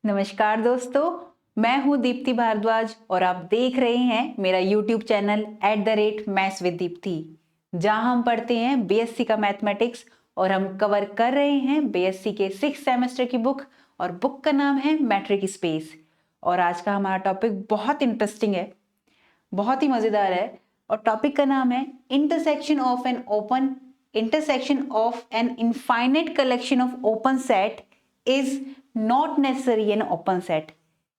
नमस्कार दोस्तों, मैं हूं दीप्ति भारद्वाज और आप देख रहे हैं मेरा YouTube channel @maths with Deepti, जहां हम पढ़ते हैं बीएससी का मैथमेटिक्स और हम कवर कर रहे हैं बीएससी के 6 सेमेस्टर की बुक और बुक का नाम है मैट्रिक स्पेस। और आज का हमारा टॉपिक बहुत इंटरेस्टिंग है, बहुत ही मजेदार है और टॉपिक का नाम है intersection of an infinite collection of open set is not necessary an open set.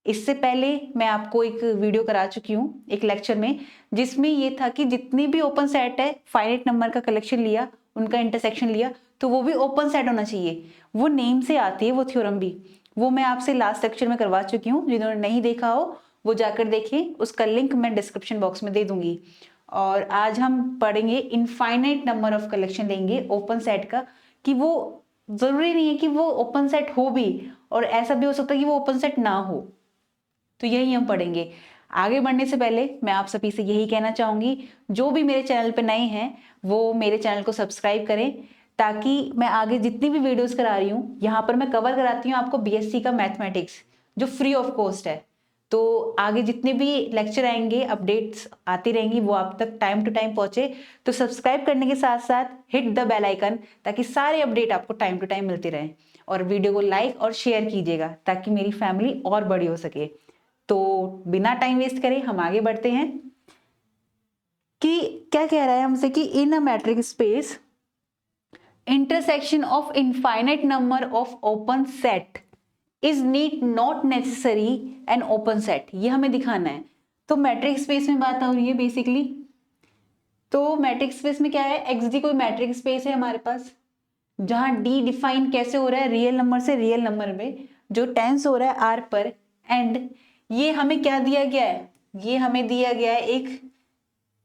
इससे पहले मैं आपको एक वीडियो करा चुकी हूँ एक लेक्चर में, जिसमें ये था कि जितनी भी ओपन सेट है फाइनाइट नंबर का कलेक्शन लिया, उनका इंटरसेक्शन लिया, तो वो भी ओपन सेट होना चाहिए। वो नेम से आती है वो थ्योरम भी, वो मैं आपसे लास्ट लेक्चर में करवा चुकी हूँ। जिन्होंने नहीं देखा हो वो जाकर देखें, उसका लिंक मैं डिस्क्रिप्शन बॉक्स में दे दूंगी। और आज हम पढ़ेंगे इनफाइनाइट नंबर ऑफ कलेक्शन लेंगे ओपन सेट का, कि वो जरूरी नहीं है कि वो ओपन सेट हो भी, और ऐसा भी हो सकता है कि वो ओपन सेट ना हो। तो यही हम पढ़ेंगे। आगे बढ़ने से पहले मैं आप सभी से यही कहना चाहूंगी, जो भी मेरे चैनल पे नए हैं वो मेरे चैनल को सब्सक्राइब करें, ताकि मैं आगे जितनी भी वीडियोस करा रही हूँ यहाँ पर मैं कवर कराती हूँ आपको बीएससी का मैथमेटिक्स, जो फ्री ऑफ कॉस्ट है। तो आगे जितने भी लेक्चर आएंगे, अपडेट्स आती रहेंगी, वो आप तक टाइम टू टाइम पहुंचे। तो सब्सक्राइब करने के साथ साथ हिट द बेल आइकन, ताकि सारे अपडेट आपको टाइम टू टाइम मिलते रहें। और वीडियो को लाइक और शेयर कीजिएगा ताकि मेरी फैमिली और बड़ी हो सके। तो बिना टाइम वेस्ट करे हम आगे बढ़ते हैं कि क्या कह रहा है हमसे कि in a metric space intersection of infinite number of open set is need not necessary an open set. ये हमें दिखाना है। तो मैट्रिक स्पेस में बात हो रही है बेसिकली। तो मैट्रिक स्पेस में क्या है, एक्स कोई मैट्रिक स्पेस है हमारे पास, जहां डी डिफाइन कैसे हो रहा है, रियल नंबर से रियल नंबर में, जो टेंस हो रहा है आर पर। एंड ये हमें क्या दिया गया है, ये हमें दिया गया है एक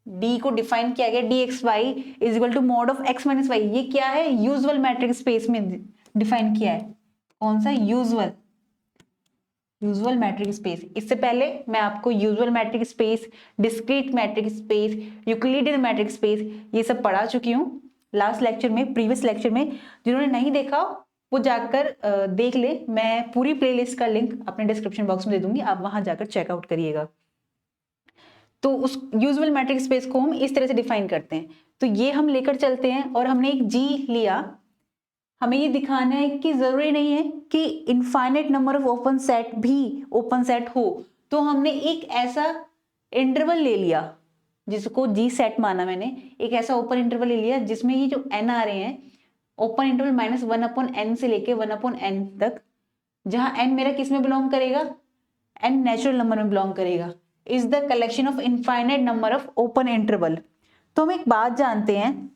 डी को डिफाइन किया गया, D X Y is equal to mod of X minus Y. ये क्या है, यूजुअल मैट्रिक स्पेस में डिफाइन किया है। कौन सा, यूजुअल मैट्रिक स्पेस। इससे पहले मैं आपको usual metric space, discrete matric space, Euclidean matric space, ये सब पढ़ा चुकी हूँ लास्ट लेक्चर में, प्रीवियस लेक्चर में। जिन्होंने नहीं देखा वो जाकर देख ले। मैं पूरी प्लेलिस्ट का लिंक अपने डिस्क्रिप्शन बॉक्स में दे दूंगी, आप वहां जाकर चेकआउट करिएगा। तो उस यूजुअल मैट्रिक स्पेस को हम इस तरह से डिफाइन करते हैं। तो ये हम लेकर चलते हैं और हमने एक जी लिया। हमें ये दिखाना है कि जरूरी नहीं है कि infinite number of open set भी ओपन सेट हो। तो हमने एक ऐसा इंटरवल ले लिया जिसको जी सेट माना मैंने, एक ऐसा ओपन इंटरवल ले लिया जिसमें ये जो एन आ रहे हैं, ओपन इंटरवल -1/n से लेके 1/n तक, जहां एन मेरा किस में बिलोंग करेगा, एन नेचुरल नंबर में बिलोंग करेगा, is the collection of infinite number of open interval. तो हम एक बात जानते हैं,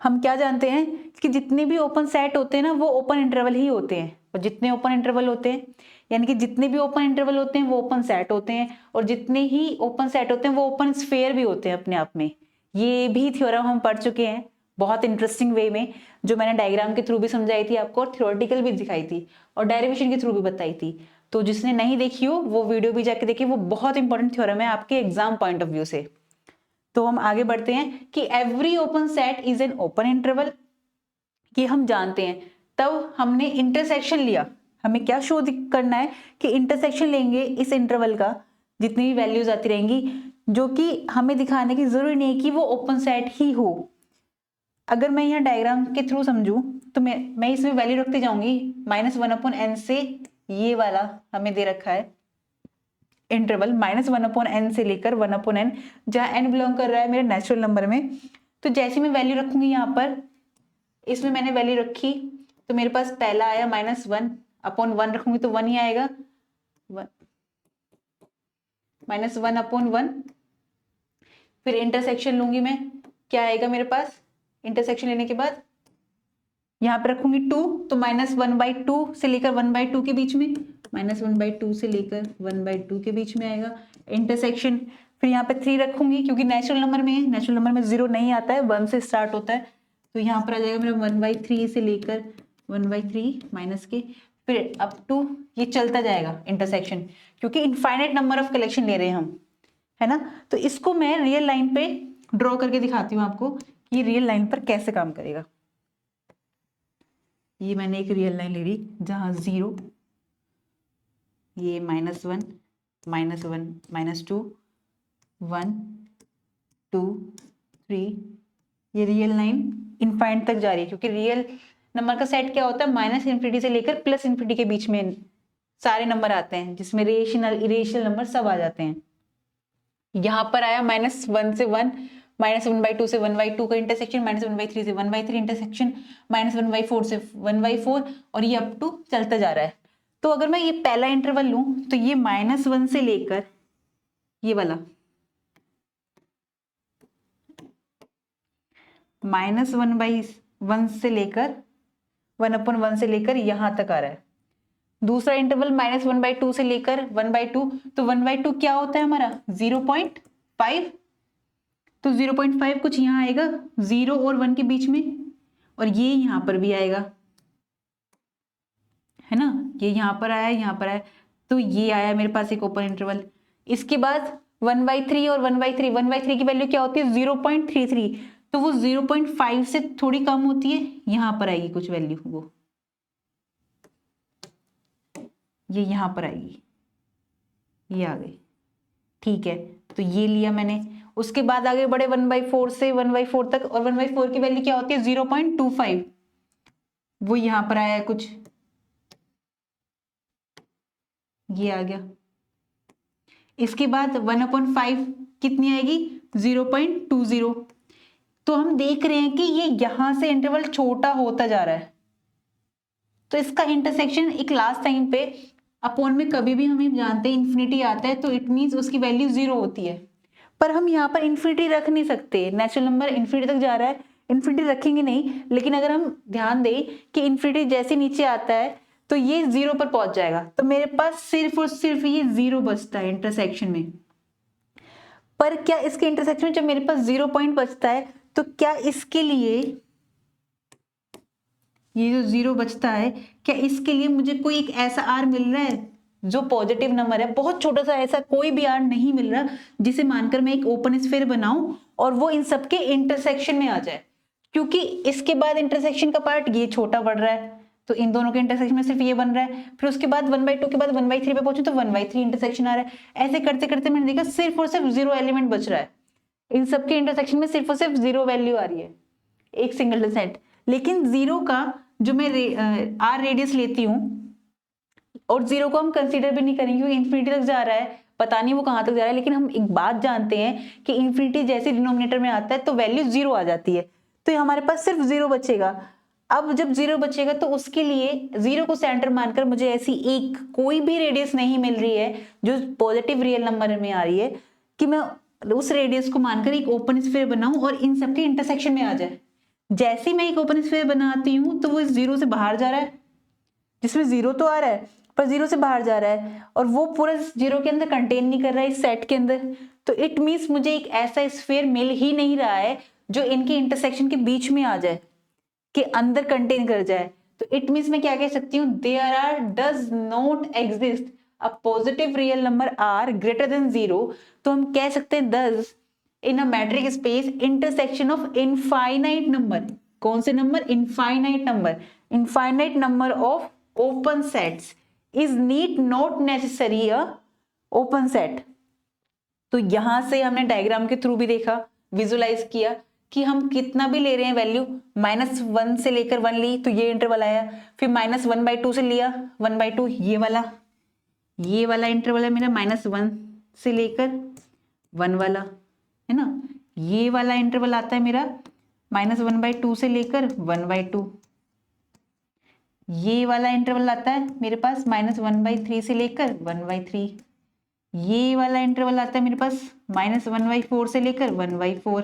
हम क्या जानते हैं कि जितने भी ओपन सेट होते हैं ना वो ओपन इंटरवल ही होते हैं। और जितने ओपन इंटरवल होते हैं, यानी कि जितने भी ओपन इंटरवल होते हैं वो ओपन सेट होते हैं, और जितने ही ओपन सेट होते हैं वो ओपन स्फेयर भी होते हैं अपने आप में। ये भी थ्योरम हम पढ़ चुके हैं बहुत इंटरेस्टिंग वे में, जो मैंने डायग्राम के थ्रू भी समझाई थी आपको, और थ्योरेटिकल भी दिखाई थी, और डेरिवेशन के थ्रू भी बताई थी। तो जिसने नहीं देखी हो वो वीडियो भी जाके देखिए, वो बहुत इंपॉर्टेंट थ्योरम है आपके एग्जाम पॉइंट ऑफ व्यू से। तो हम आगे बढ़ते हैं कि every open set is an open interval, कि हम जानते हैं। तब हमने इंटरसेक्शन लिया, हमें क्या शो करना है कि इंटरसेक्शन लेंगे इस इंटरवल का, जितनी भी वैल्यूज आती रहेंगी, जो कि हमें दिखाने की जरूरी नहीं है कि वो ओपन सेट ही हो। अगर मैं यहाँ डायग्राम के थ्रू समझूं तो मैं इसमें वैल्यू रखते जाऊंगी -1/n से, ये वाला हमें दे रखा है इंटरवल -1/n से लेकर 1/n, जहां n बिलोंग कर रहा है मेरे नेचुरल नंबर में। तो जैसे मैं वैल्यू रखूंगी यहाँ पर, इसमें मैंने वैल्यू रखी तो मेरे पास पहला आया -1/1 रखूंगी तो 1 ही आएगा, -1/1। फिर इंटरसेक्शन लूंगी मैं, क्या आएगा मेरे पास, इंटरसेक्शन लेने के बाद यहाँ पे रखूंगी 2, तो -1/2 से लेकर 1/2 के बीच में, -1/2 से लेकर 1/2 के बीच में आएगा इंटरसेक्शन। फिर यहाँ पे 3 रखूंगी क्योंकि नेचुरल नंबर में है, नेचुरल नंबर में 0 नहीं आता है, 1 से स्टार्ट होता है। तो यहाँ पर आ जाएगा मेरा 1/3 से लेकर 1/3 माइनस के, फिर अप टू, ये चलता जाएगा इंटरसेक्शन, क्योंकि इनफाइनाइट नंबर ऑफ कलेक्शन ले रहे हैं हम, है ना। तो इसको मैं रियल लाइन पे ड्रॉ करके दिखाती हूँ आपको कि रियल लाइन पर कैसे काम करेगा। ये मैंने एक रियल लाइन ले ली जहां 0 ये -1 -1 -2 1 2 3, ये रियल लाइन इनफाइनाइट तक जा रही है, क्योंकि रियल नंबर का सेट क्या होता है, माइनस इन्फिनिटी से लेकर प्लस इन्फिनिटी के बीच में सारे नंबर आते हैं, जिसमें रेशनल इरेशनल नंबर सब आ जाते हैं। यहाँ पर आया -1 से 1, -1/2 से 1/2 का इंटरसेक्शन, -1/3 से 1/3 इंटरसेक्शन, -1/4 से 1/4, और ये अप टू चलता जा रहा है। तो अगर मैं ये पहला इंटरवल लूं तो ये -1 से लेकर ये वाला -1/1 से लेकर 1/1 से लेकर यहां तक आ रहा है। दूसरा इंटरवल -1/2 से लेकर 1/2, तो 1/2 क्या होता है हमारा 0.5, तो 0.5 कुछ यहाँ आएगा 0 और 1 के बीच में, और ये यहाँ पर भी आएगा, है ना, ये यहाँ पर आया, यहाँ पर आया, तो ये आया मेरे पास एक ओपन इंटरवल। इसके बाद 1/3 और 1/3 की वैल्यू क्या होती है 0.33, तो वो 0.5 से थोड़ी कम होती है, यहाँ पर आएगी कुछ वैल्यू, वो ये यहाँ पर आएगी, ये आ गई, ठीक है, तो ये लिया मैंने। उसके बाद आगे बढ़े 1/4 से 1/4 तक, और 1/4 की वैल्यू क्या होती है 0.25, वो यहाँ पर आया है कुछ, ये आ गया। इसके बाद 1/5 कितनी आएगी 0.20, तो हम देख रहे हैं कि ये यहां से इंटरवल छोटा होता जा रहा है, तो इसका इंटरसेक्शन एक लास्ट टाइम पे अपॉन में कभी भी हम जानते हैं इन्फिनिटी आता है, तो इट मीन्स उसकी वैल्यू 0 होती है। पर हम यहाँ पर इन्फिनिटी रख नहीं सकते, नेचुरल नंबर इन्फिनिटी तक जा रहा है, इन्फिनिटी रखेंगे नहीं, लेकिन अगर हम ध्यान दें कि इन्फिनिटी जैसे नीचे आता है तो ये 0 पर पहुंच जाएगा, तो मेरे पास सिर्फ और सिर्फ ये 0 बचता है इंटरसेक्शन में। पर क्या इसके इंटरसेक्शन में जब मेरे पास 0 पॉइंट बचता है, तो क्या इसके लिए ये जो 0 बचता है, क्या इसके लिए मुझे कोई एक ऐसा आर मिल रहा है जो पॉजिटिव नंबर है, बहुत छोटा सा, ऐसा कोई भी आर नहीं मिल रहा जिसे मानकर मैं एक ओपन स्फीयर बनाऊं और वो इन सबके इंटरसेक्शन में आ जाए, क्योंकि इसके बाद इंटरसेक्शन का पार्ट ये छोटा बढ़ रहा है, तो इन दोनों के इंटरसेक्शन में सिर्फ ये बन रहा है, फिर उसके बाद 1/2 के बाद 1/3 पे पहुंचे तो 1/3 इंटरसेक्शन आ रहा है। ऐसे करते करते मैंने देखा सिर्फ और सिर्फ 0 एलिमेंट बच रहा है, इन सबके इंटरसेक्शन में सिर्फ और सिर्फ 0 वैल्यू आ रही है, एक सिंगल सेट। लेकिन 0 का जो मैं आर रेडियस लेती हूँ, और 0 को हम कंसीडर भी नहीं करेंगे क्योंकि इन्फिनिटी तक जा रहा है, पता नहीं वो कहां तक जा रहा है, लेकिन हम एक बात जानते हैं कि इन्फिनिटी जैसे डिनोमिनेटर में आता है तो वैल्यू 0 आ जाती है, तो हमारे पास सिर्फ 0 बचेगा। अब जब 0 बचेगा तो उसके लिए 0 को सेंटर मानकर मुझे ऐसी एक कोई भी रेडियस नहीं मिल रही है जो पॉजिटिव रियल नंबर में आ रही है कि मैं उस रेडियस को मानकर एक ओपन स्फीयर बनाऊं और इन सबके इंटरसेक्शन में आ जाए। जैसे ही मैं एक ओपन स्फीयर बनाती हूं तो वो इस 0 से बाहर जा रहा है, जिसमें 0 तो आ रहा है पर 0 से बाहर जा रहा है, और वो पूरा 0 के अंदर कंटेन नहीं कर रहा है इस सेट के अंदर, तो इट मीन्स मुझे एक ऐसा स्फीयर मिल ही नहीं रहा है जो इनके इंटरसेक्शन के बीच में आ जाए, के अंदर कंटेन कर जाए। तो इट मीन्स मैं क्या कह सकती हूँ, there are does not exist a positive real number r greater than 0, तो हम कह सकते हैं दस in a metric space intersection of infinite number, कौन से number, infinite number, infinite number of open sets is need not necessary a open set. तो यहां से हमने डायग्राम के थ्रू भी देखा, विजुलाइज किया कि हम कितना भी ले रहे हैं वैल्यू, -1 से लेकर 1 ली तो ये इंटरवल आया, फिर -1/2 से लिया 1/2, ये वाला इंटरवल है मेरा -1 से लेकर 1 वाला, है ना, ये वाला इंटरवल आता है मेरा -1/2 से लेकर 1/2, ये वाला इंटरवल आता है मेरे पास -1/3 से लेकर 1/3, ये वाला इंटरवल आता है मेरे पास -1/4 से लेकर 1/4।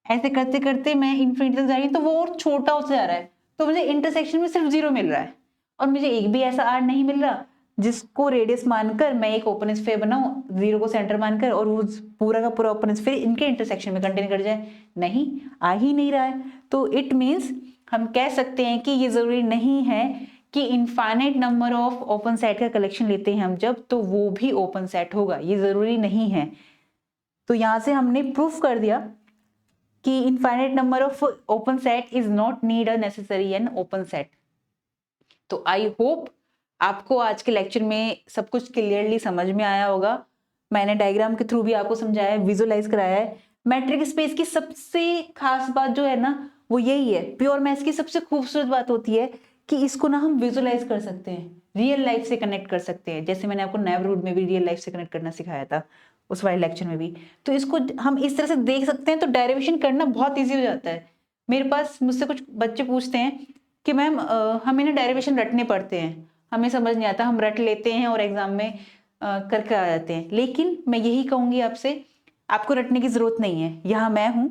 ऐसे करते करते मैं इन्फिनिटी तक जा रही हूँ तो वो और छोटा होता जा रहा है, तो मुझे इंटरसेक्शन में सिर्फ 0 मिल रहा है, और मुझे एक भी ऐसा आर नहीं मिल रहा जिसको रेडियस मानकर मैं एक ओपन स्फीयर बनाऊं 0 को सेंटर मानकर और वो पूरा का पूरा ओपन स्फीयर इनके इंटरसेक्शन में कंटेन कर जाए, नहीं आ ही नहीं रहा है। तो इट मीन्स हम कह सकते हैं कि ये जरूरी नहीं है कि infinite number of open set का कलेक्शन लेते हैं हम जब, तो वो भी ओपन सेट होगा, ये जरूरी नहीं है। तो यहां से हमने प्रूफ कर दिया कि infinite number of open set is not need a necessary an open set. तो आई होप आपको आज के लेक्चर में सब कुछ क्लियरली समझ में आया होगा। मैंने डायग्राम के थ्रू भी आपको समझाया है, विजुअलाइज कराया है। मैट्रिक स्पेस की सबसे खास बात जो है ना वो यही है, प्योर मैथ्स की सबसे खूबसूरत बात होती है कि इसको ना हम विजुअलाइज कर सकते हैं, रियल लाइफ से कनेक्ट कर सकते हैं। जैसे मैंने आपको नेबरहुड में भी रियल लाइफ से कनेक्ट करना सिखाया था उस वाले लेक्चर में भी, तो इसको हम इस तरह से देख सकते हैं, तो डेरिवेशन करना बहुत ईजी हो जाता है। मेरे पास मुझसे कुछ बच्चे पूछते हैं कि मैम हमें ना डेरिवेशन रटने पड़ते हैं, हमें समझ नहीं आता, हम रट लेते हैं और एग्जाम में करके आ जाते हैं। लेकिन मैं यही कहूंगी आपसे, आपको रटने की जरूरत नहीं है। यहाँ मैं हूँ,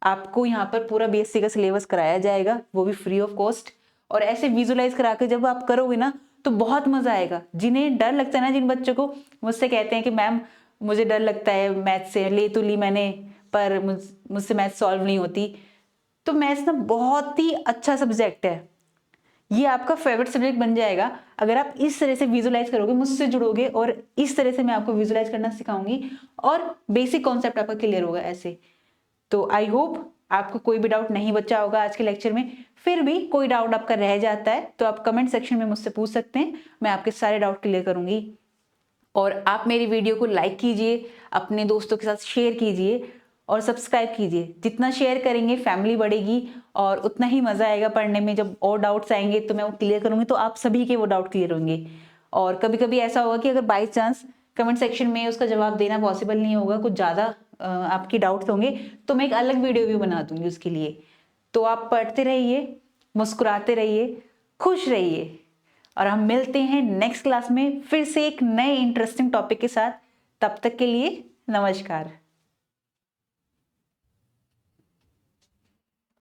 आपको यहाँ पर पूरा बीएससी का सिलेबस कराया जाएगा, वो भी फ्री ऑफ कॉस्ट। और ऐसे विजुअलाइज करा के जब आप करोगे ना तो बहुत मजा आएगा। जिन्हें डर लगता है ना, जिन बच्चों को मुझसे कहते हैं कि मैम मुझे डर लगता है मैथ से, ले तो ली मैंने पर मुझसे मैथ सॉल्व नहीं होती, तो मैथ्स ना बहुत ही अच्छा सब्जेक्ट है, ये आपका फेवरेट सब्जेक्ट बन जाएगा अगर आप इस तरह से विजुअलाइज करोगे, मुझसे जुड़ोगे और इस तरह से मैं आपको विजुअलाइज करना सिखाऊंगी और बेसिक कॉन्सेप्ट आपका क्लियर होगा ऐसे। तो आई होप आपको कोई भी डाउट नहीं बचा होगा आज के लेक्चर में। फिर भी कोई डाउट आपका रह जाता है तो आप कमेंट सेक्शन में मुझसे पूछ सकते हैं, मैं आपके सारे डाउट क्लियर करूंगी। और आप मेरी वीडियो को लाइक कीजिए, अपने दोस्तों के साथ शेयर कीजिए और सब्सक्राइब कीजिए। जितना शेयर करेंगे फैमिली बढ़ेगी और उतना ही मजा आएगा पढ़ने में। जब और डाउट्स आएंगे तो मैं वो क्लियर करूंगी, तो आप सभी के वो डाउट क्लियर होंगे। और कभी कभी ऐसा होगा कि अगर बाई चांस कमेंट सेक्शन में उसका जवाब देना पॉसिबल नहीं होगा, कुछ ज़्यादा आपकी डाउट्स होंगे, तो मैं एक अलग वीडियो भी बना दूंगी उसके लिए। तो आप पढ़ते रहिए, मुस्कुराते रहिए, खुश रहिए और हम मिलते हैं नेक्स्ट क्लास में फिर से एक नए इंटरेस्टिंग टॉपिक के साथ। तब तक के लिए नमस्कार।